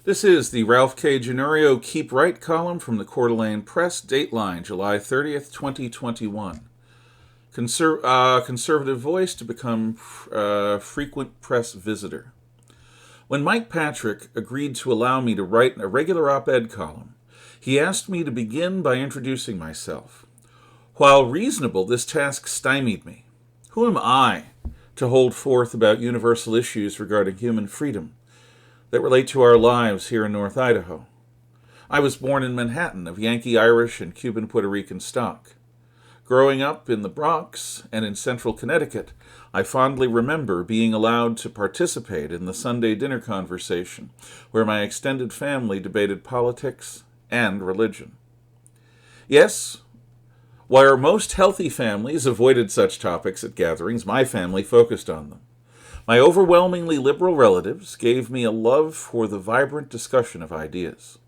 This is the Ralph K. Ginorio-Keep Right column from the Coeur d'Alene Press, Dateline, July 30th, 2021. Conservative voice to become frequent press visitor. When Mike Patrick agreed to allow me to write a regular op-ed column, he asked me to begin by introducing myself. While reasonable, this task stymied me. Who am I to hold forth about universal issues regarding human freedom that relate to our lives here in North Idaho? I was born in Manhattan of Yankee, Irish, and Cuban Puerto-Rican stock. Growing up in the Bronx and in central Connecticut, I fondly remember being allowed to participate in the Sunday dinner conversation where my extended family debated politics and religion. Yes, while most healthy families avoided such topics at gatherings, my family focused on them. My overwhelmingly liberal relatives gave me a love for the vibrant discussion of ideas.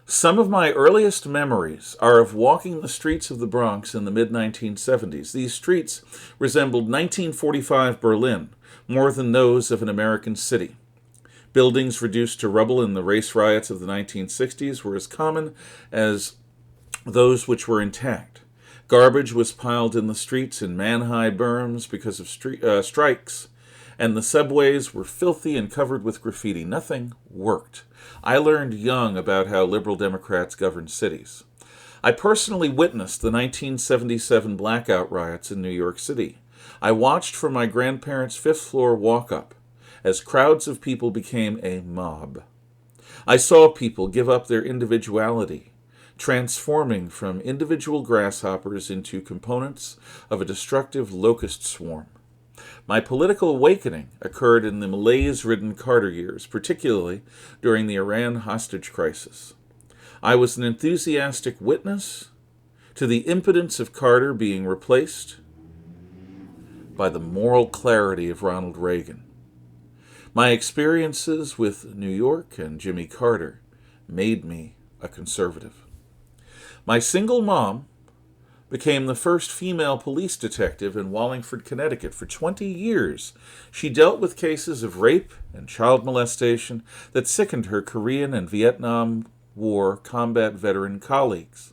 Some of my earliest memories are of walking the streets of the Bronx in the mid-1970s. These streets resembled 1945 Berlin more than those of an American city. Buildings reduced to rubble in the race riots of the 1960s were as common as those which were intact. Garbage was piled in the streets in man-high berms because of strikes, and the subways were filthy and covered with graffiti. Nothing worked. I learned young about how liberal Democrats govern cities. I personally witnessed the 1977 blackout riots in New York City. I watched from my grandparents' fifth-floor walk-up as crowds of people became a mob. I saw people give up their individuality, transforming from individual grasshoppers into components of a destructive locust swarm. My political awakening occurred in the malaise-ridden Carter years, particularly during the Iran hostage crisis. I was an enthusiastic witness to the impotence of Carter being replaced by the moral clarity of Ronald Reagan. My experiences with New York and Jimmy Carter made me a conservative. My single mom became the first female police detective in Wallingford, Connecticut. For 20 years, she dealt with cases of rape and child molestation that sickened her Korean and Vietnam War combat veteran colleagues.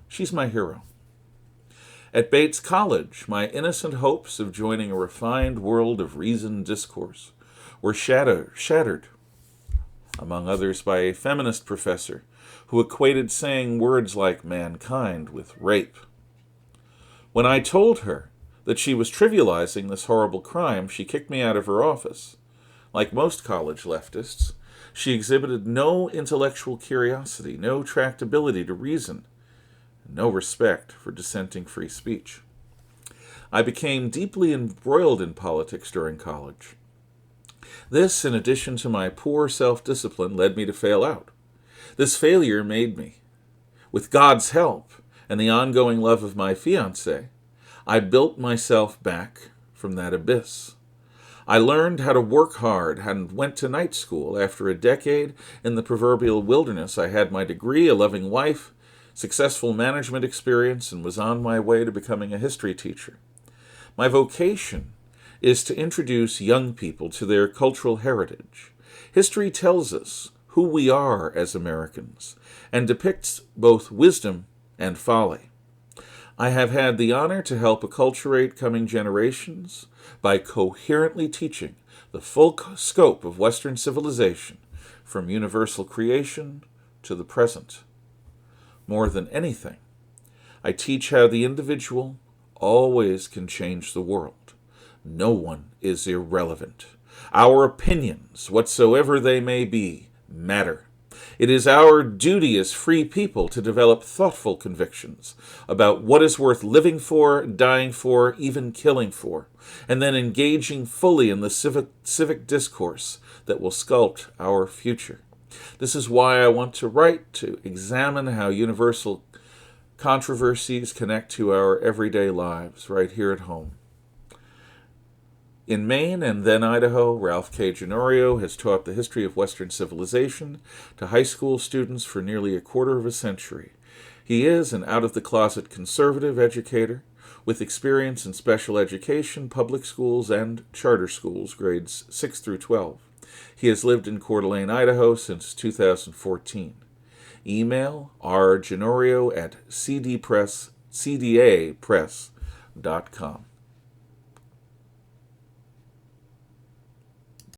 She's my hero. At Bates College, my innocent hopes of joining a refined world of reasoned discourse were shattered, among others by a feminist professor who equated saying words like mankind with rape. When I told her that she was trivializing this horrible crime, she kicked me out of her office. Like most college leftists, she exhibited no intellectual curiosity, no tractability to reason, and no respect for dissenting free speech. I became deeply embroiled in politics during college. This, in addition to my poor self-discipline, led me to fail out. This failure made me. With God's help and the ongoing love of my fiancée, I built myself back from that abyss. I learned how to work hard and went to night school. After a decade in the proverbial wilderness, I had my degree, a loving wife, successful management experience, and was on my way to becoming a history teacher. My vocation is to introduce young people to their cultural heritage. History tells us who we are as Americans, and depicts both wisdom and folly. I have had the honor to help acculturate coming generations by coherently teaching the full scope of Western civilization, from universal creation to the present. More than anything, I teach how the individual always can change the world. No one is irrelevant. Our opinions, whatsoever they may be, matter. It is our duty as free people to develop thoughtful convictions about what is worth living for, dying for, even killing for, and then engaging fully in the civic discourse that will sculpt our future. This is why I want to write, to examine how universal controversies connect to our everyday lives right here at home. In Maine and then Idaho, Ralph K. Ginorio has taught the history of Western civilization to high school students for nearly a quarter of a century. He is an out-of-the-closet conservative educator with experience in special education, public schools, and charter schools, grades 6 through 12. He has lived in Coeur d'Alene, Idaho since 2014. Email rginorio@cdapress.com.